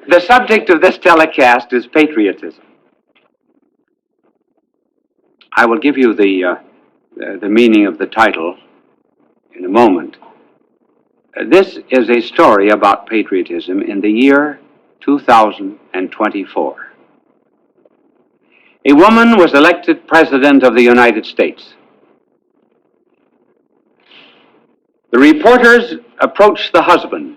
The subject of this telecast is patriotism. I will give you the meaning of the title in a moment. This is a story about patriotism in the year 2024. A woman was elected President of the United States. The reporters approached the husband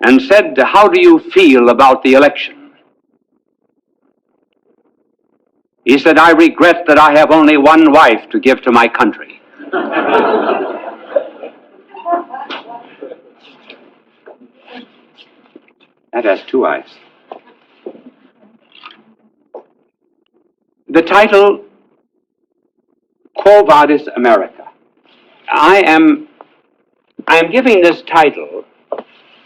and said, "How do you feel about the election?" He said, "I regret that I have only one wife to give to my country." That has two eyes. The title, Quo Vadis America. I am giving this title,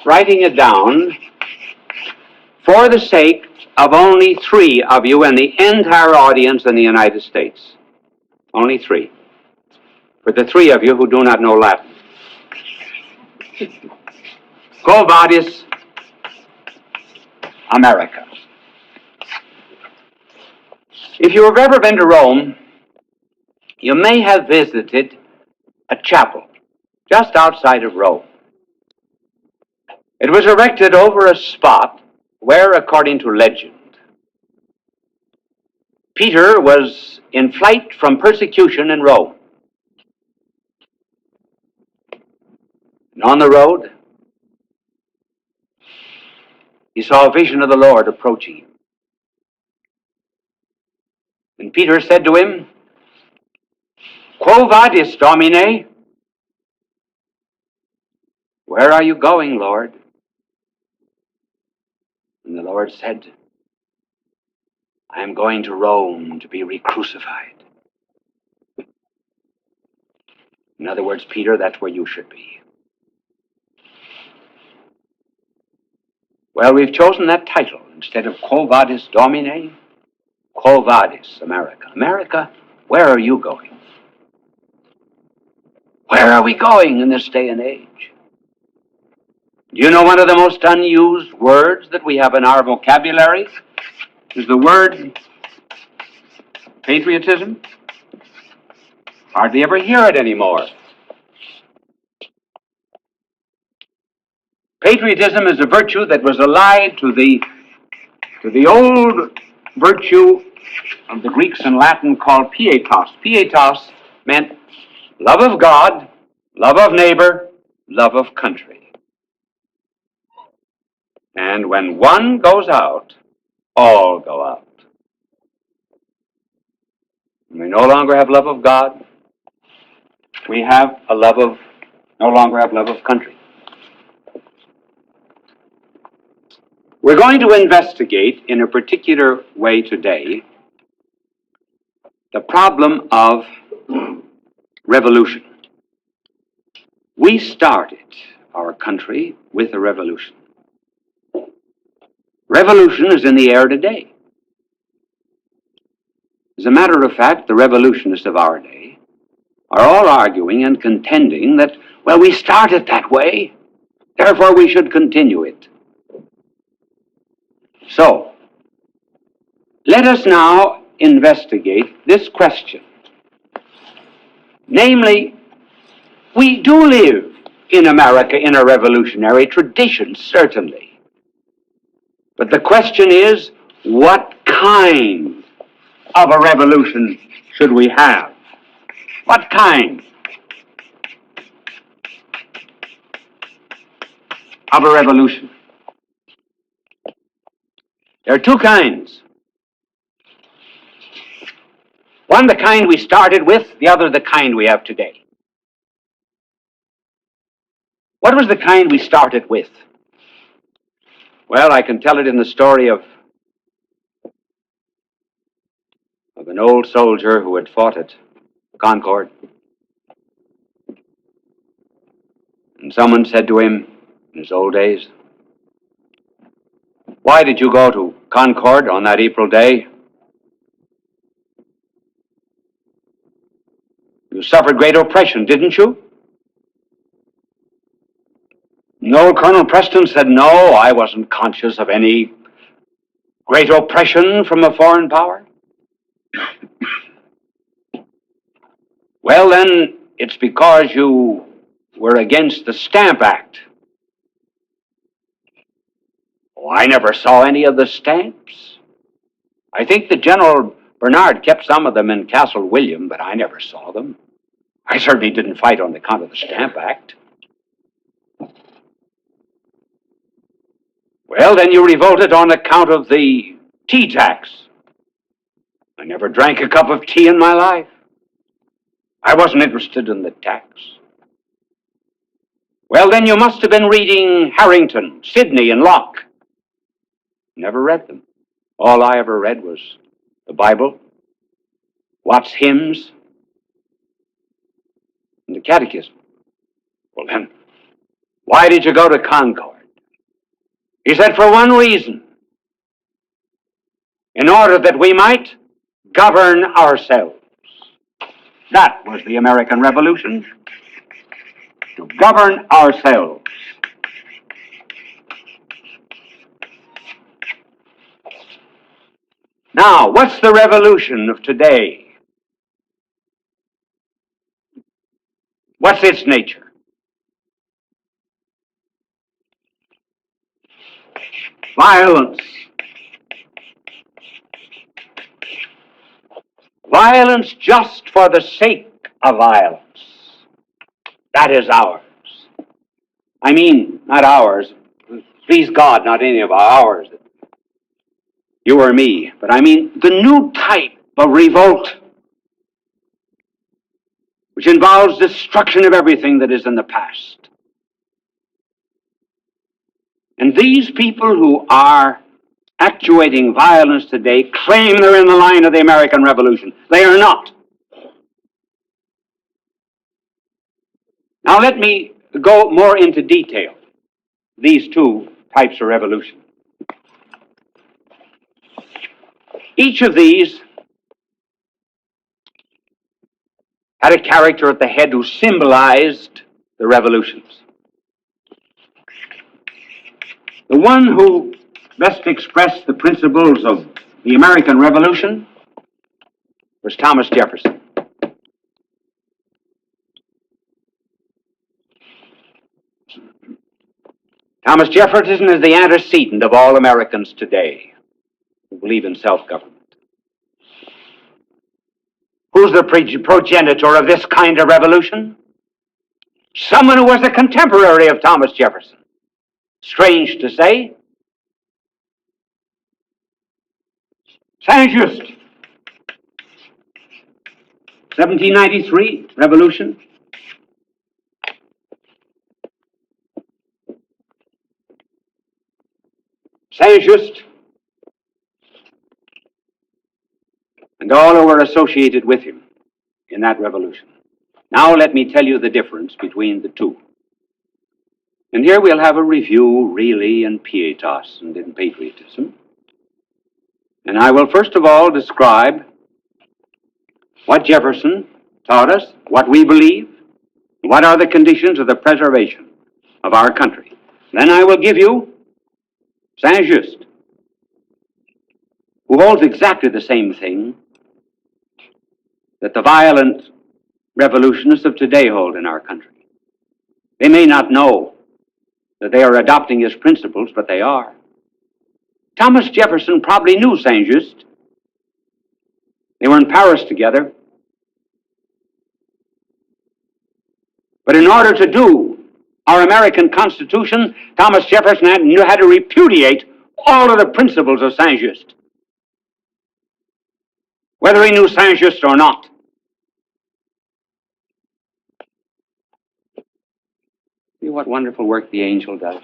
writing it down, for the sake of only three of you and the entire audience in the United States. Only three. For the three of you who do not know Latin. Quo Vadis America. If you have ever been to Rome, you may have visited a chapel just outside of Rome. It was erected over a spot where, according to legend, Peter was in flight from persecution in Rome. And on the road, he saw a vision of the Lord approaching him. And Peter said to him, "Quo vadis, Domine?" "Where are you going, Lord?" And the Lord said, "I am going to Rome to be re-crucified." In other words, Peter, that's where you should be. Well, we've chosen that title instead of Quo Vadis Domine, Quo Vadis America. America, where are you going? Where are we going in this day and age? Do you know one of the most unused words that we have in our vocabulary is the word patriotism? Hardly ever hear it anymore. Patriotism is a virtue that was allied to the old virtue of the Greeks and Latin called pietas. Pietas meant love of God, love of neighbor, love of country. And when one goes out, all go out. We no longer have love of God. We have no longer have love of country. We're going to investigate in a particular way today the problem of revolution. We started our country with a revolution. Revolution is in the air today. As a matter of fact, the revolutionists of our day are all arguing and contending that, well, we started that way, therefore we should continue it. So, let us now investigate this question. Namely, we do live in America in a revolutionary tradition, certainly. But the question is, what kind of a revolution should we have? What kind of a revolution? There are two kinds. One, the kind we started with, the other, the kind we have today. What was the kind we started with? Well, I can tell it in the story of an old soldier who had fought at Concord. And someone said to him in his old days, "Why did you go to Concord on that April day? You suffered great oppression, didn't you?" No, Colonel Preston said no, I wasn't conscious of any great oppression from a foreign power. Well, then, it's because you were against the Stamp Act. Oh, I never saw any of the stamps. I think that General Bernard kept some of them in Castle William, but I never saw them. I certainly didn't fight on account of the Stamp Act. Well, then you revolted on account of the tea tax. I never drank a cup of tea in my life. I wasn't interested in the tax. Well, then you must have been reading Harrington, Sidney, and Locke. Never read them. All I ever read was the Bible, Watt's hymns, and the Catechism. Well, then, why did you go to Concord? He said, for one reason, in order that we might govern ourselves. That was the American Revolution, to govern ourselves. Now, what's the revolution of today? What's its nature? Violence. Violence just for the sake of violence. That is ours. I mean, not ours. Please God, not any of ours. You or me. But I mean the new type of revolt, which involves destruction of everything that is in the past. And these people who are actuating violence today claim they're in the line of the American Revolution. They are not. Now let me go more into detail. These two types of revolution. Each of these had a character at the head who symbolized the revolutions. The one who best expressed the principles of the American Revolution was Thomas Jefferson. Thomas Jefferson is the antecedent of all Americans today who believe in self-government. Who's the progenitor of this kind of revolution? Someone who was a contemporary of Thomas Jefferson. Strange to say. Saint-Just. 1793, revolution. Saint-Just and all who were associated with him in that revolution. Now let me tell you the difference between the two. And here we'll have a review really in pietas and in patriotism. And I will first of all describe what Jefferson taught us, what we believe, what are the conditions of the preservation of our country. Then I will give you Saint-Just, who holds exactly the same thing that the violent revolutionists of today hold in our country. They may not know that they are adopting his principles, but they are. Thomas Jefferson probably knew Saint-Just. They were in Paris together. But in order to do our American Constitution, Thomas Jefferson had to repudiate all of the principles of Saint-Just, whether he knew Saint-Just or not. See what wonderful work the angel does.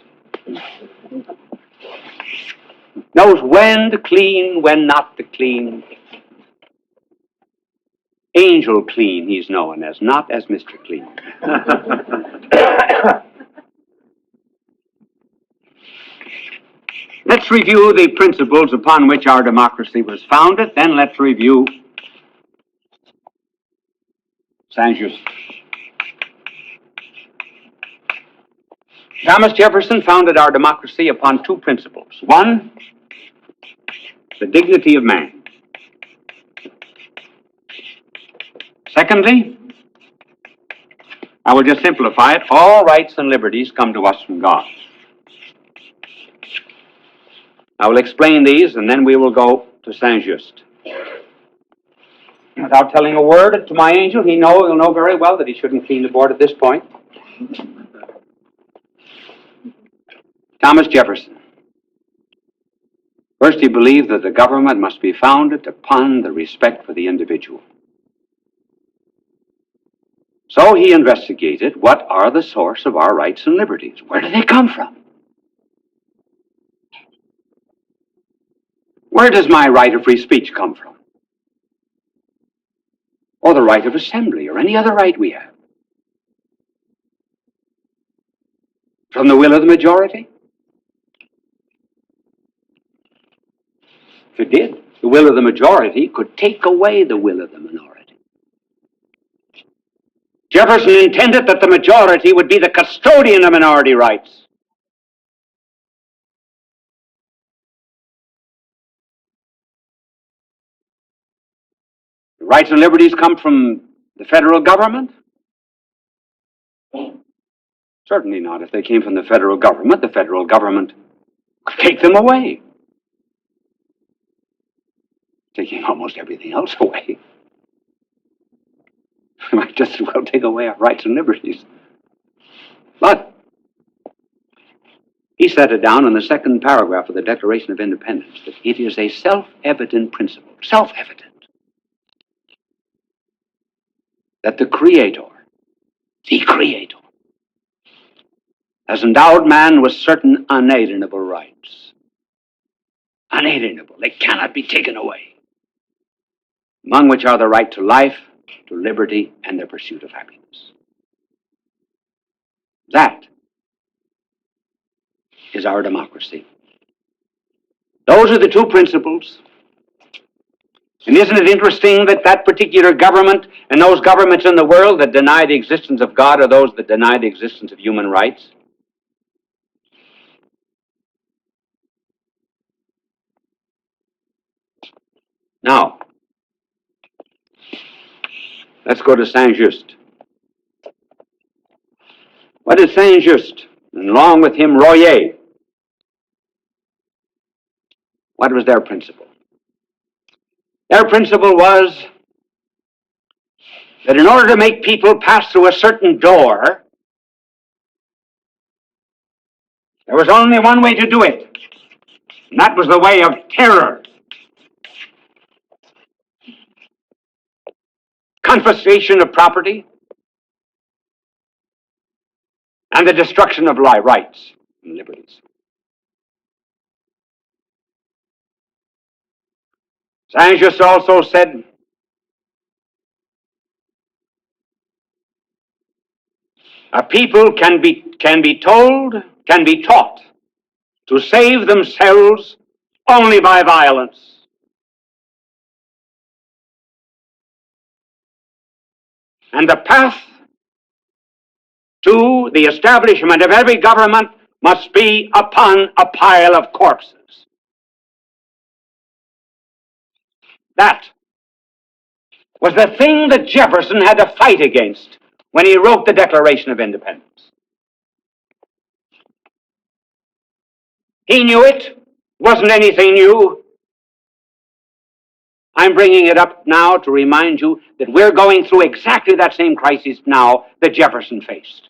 Knows when to clean, when not to clean. Angel Clean, he's known as, not as Mr. Clean. Let's review the principles upon which our democracy was founded. Then let's review Saint-Just. Thomas Jefferson founded our democracy upon two principles. One, the dignity of man. Secondly, I will just simplify it, all rights and liberties come to us from God. I will explain these, and then we will go to Saint-Just. Without telling a word to my angel, he'll know very well that he shouldn't clean the board at this point. Thomas Jefferson. First, he believed that the government must be founded upon the respect for the individual. So he investigated what are the source of our rights and liberties. Where do they come from? Where does my right of free speech come from? Or the right of assembly, or any other right we have? From the will of the majority? If it did, the will of the majority could take away the will of the minority. Jefferson intended that the majority would be the custodian of minority rights. The rights and liberties come from the federal government? Certainly not. If they came from the federal government could take them away. Taking almost everything else away. It might just as well take away our rights and liberties. But he set it down in the second paragraph of the Declaration of Independence that it is a self-evident principle, that the Creator, has endowed man with certain unalienable rights. Unalienable. They cannot be taken away. Among which are the right to life, to liberty, and the pursuit of happiness. That is our democracy. Those are the two principles. And isn't it interesting that that particular government and those governments in the world that deny the existence of God are those that deny the existence of human rights? Now, let's go to Saint-Just. What is Saint-Just? And along with him, Royer. What was their principle? Their principle was that in order to make people pass through a certain door, there was only one way to do it, and that was the way of terror. Confiscation of property, and the destruction of rights and liberties. Saint-Just also said, a people can be taught to save themselves only by violence. And the path to the establishment of every government must be upon a pile of corpses. That was the thing that Jefferson had to fight against when he wrote the Declaration of Independence. He knew it, wasn't anything new. I'm bringing it up now to remind you that we're going through exactly that same crisis now that Jefferson faced.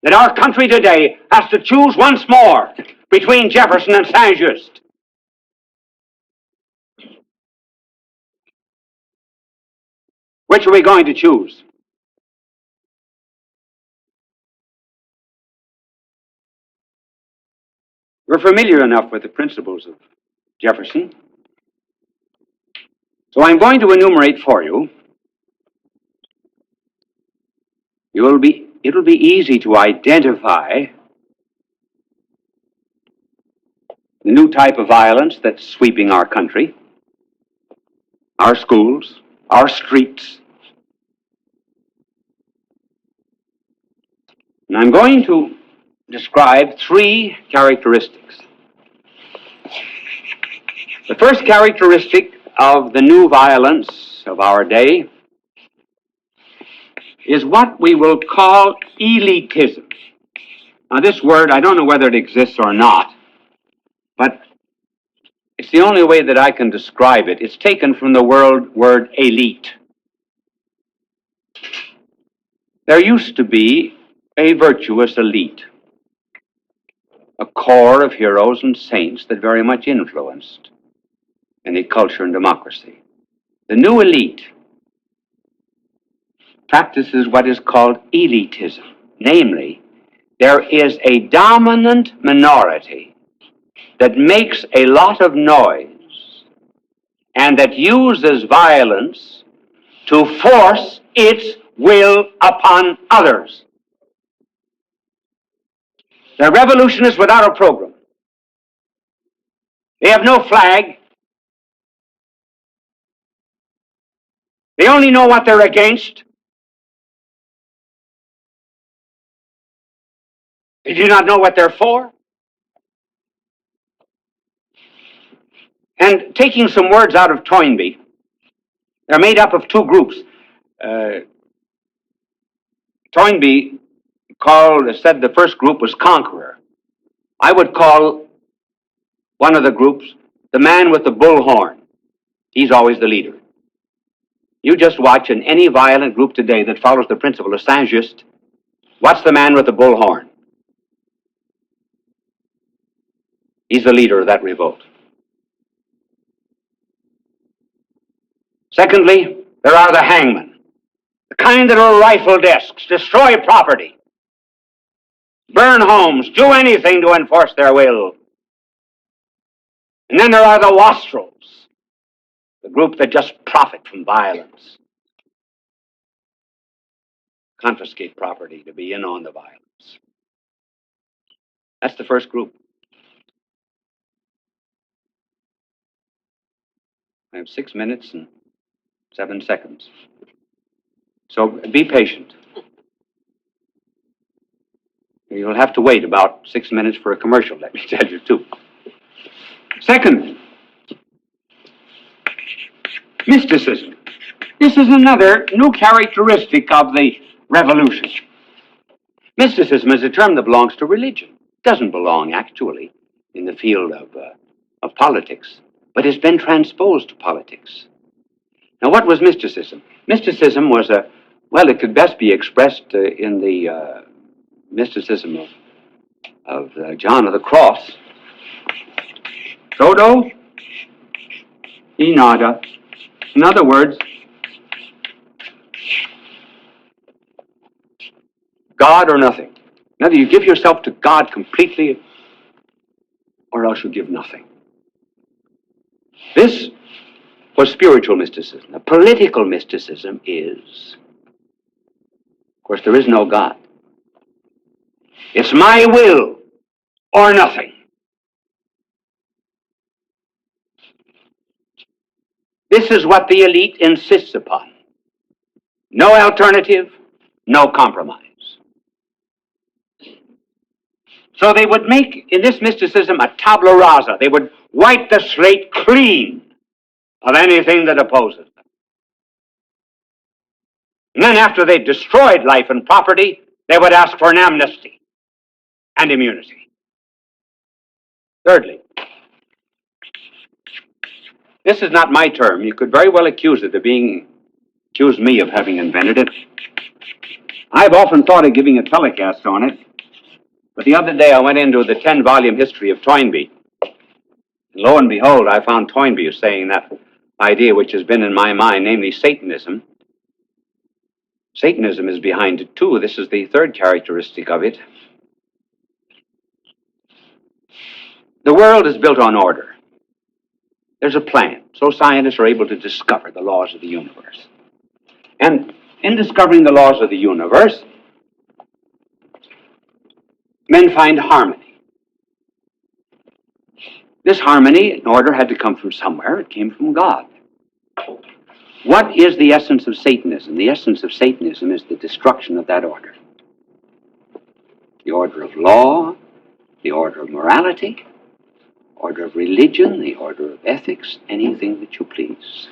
That our country today has to choose once more between Jefferson and Saint-Just. Which are we going to choose? We're familiar enough with the principles of Jefferson. So I'm going to enumerate for you. It'll be easy to identify the new type of violence that's sweeping our country, our schools, our streets. And I'm going to describe three characteristics. The first characteristic of the new violence of our day is what we will call elitism. Now, this word, I don't know whether it exists or not, but it's the only way that I can describe it. It's taken from the word elite. There used to be a virtuous elite, a core of heroes and saints that very much influenced any culture and democracy. The new elite practices what is called elitism. Namely, there is a dominant minority that makes a lot of noise and that uses violence to force its will upon others. They're revolutionists without a program. They have no flag. They only know what they're against. They do not know what they're for. And taking some words out of Toynbee, they're made up of two groups. Toynbee said the first group was conqueror. I would call one of the groups the man with the bullhorn. He's always the leader. You just watch in any violent group today that follows the principle of Saint-Just, what's the man with the bullhorn? He's the leader of that revolt. Secondly, there are the hangmen, the kind that will rifle desks, destroy property, burn homes, do anything to enforce their will. And then there are the wastrels, the group that just profit from violence, confiscate property to be in on the violence. That's the first group. I have 6 minutes and 7 seconds. So be patient. You'll have to wait about 6 minutes for a commercial, let me tell you, too. Second, mysticism. This is another new characteristic of the revolution. Mysticism is a term that belongs to religion. It doesn't belong, actually, in the field of politics, but it's been transposed to politics. Now, what was mysticism? Mysticism was it could best be expressed in the mysticism of John of the Cross. Todo y nada. In other words, God or nothing. Either you give yourself to God completely, or else you give nothing. This was spiritual mysticism. The political mysticism is, of course, there is no God. It's my will or nothing. This is what the elite insists upon. No alternative, no compromise. So they would make, in this mysticism, a tabula rasa. They would wipe the slate clean of anything that opposes them. And then after they destroyed life and property, they would ask for an amnesty and immunity. Thirdly, this is not my term. You could very well accuse me of having invented it. I've often thought of giving a telecast on it, but the other day I went into the 10-volume history of Toynbee. And lo and behold, I found Toynbee saying that idea which has been in my mind, namely Satanism. Satanism is behind it too. This is the third characteristic of it. The world is built on order. There's a plan. So scientists are able to discover the laws of the universe. And in discovering the laws of the universe, men find harmony. This harmony and order had to come from somewhere. It came from God. What is the essence of Satanism? The essence of Satanism is the destruction of that order. the order of law, the order of morality, order of religion, the order of ethics, anything that you please.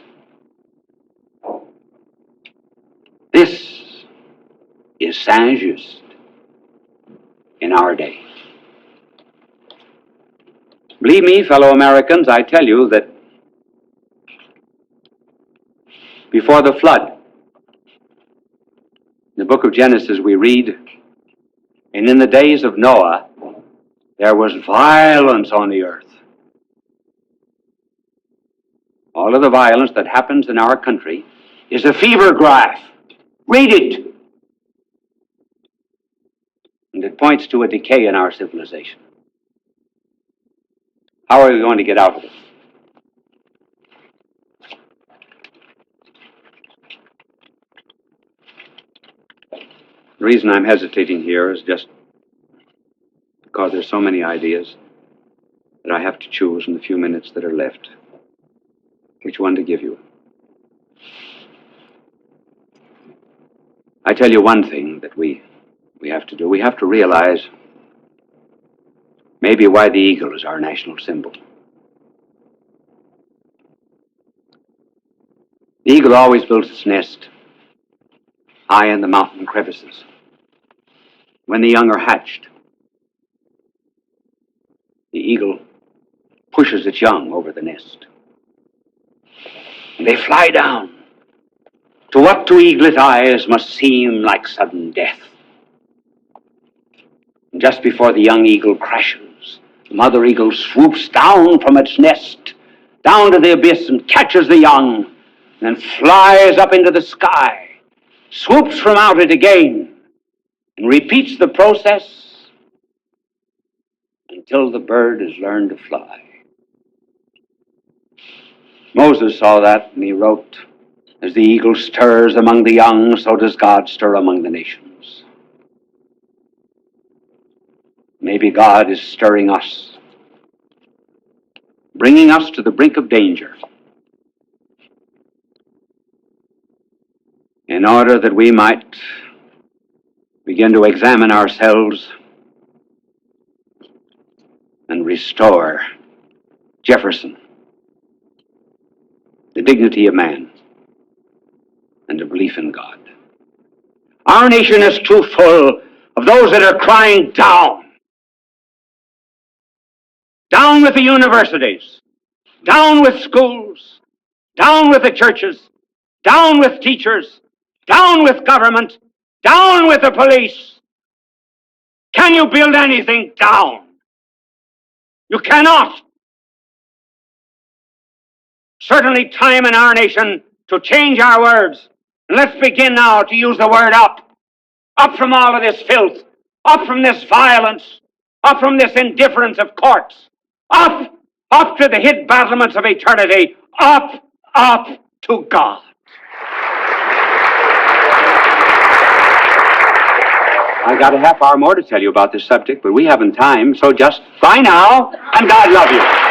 This is Saint-Just in our day. Believe me, fellow Americans, I tell you that before the flood, in the book of Genesis we read, and in the days of Noah, there was violence on the earth. All of the violence that happens in our country is a fever graph. Read it. And it points to a decay in our civilization. How are we going to get out of it? The reason I'm hesitating here is just because there's so many ideas that I have to choose in the few minutes that are left which one to give you. I tell you one thing that we have to do. We have to realize maybe why the eagle is our national symbol. The eagle always builds its nest high in the mountain crevices. When the young are hatched, the eagle pushes its young over the nest. And they fly down to what to eaglet eyes must seem like sudden death. And just before the young eagle crashes, the mother eagle swoops down from its nest, down to the abyss, and catches the young, and then flies up into the sky, swoops from out it again, and repeats the process until the bird has learned to fly. Moses saw that, and he wrote, "As the eagle stirs among the young, so does God stir among the nations." Maybe God is stirring us, bringing us to the brink of danger, in order that we might begin to examine ourselves and restore Jefferson, the dignity of man, and the belief in God. Our nation is too full of those that are crying down. Down with the universities, down with schools, down with the churches, down with teachers, down with government, down with the police. Can you build anything down? You cannot. Certainly time in our nation to change our words. And let's begin now to use the word up. Up from all of this filth. Up from this violence. Up from this indifference of courts. Up to the hid battlements of eternity. Up to God. I got a half hour more to tell you about this subject, but we haven't time, so just bye now, and God love you.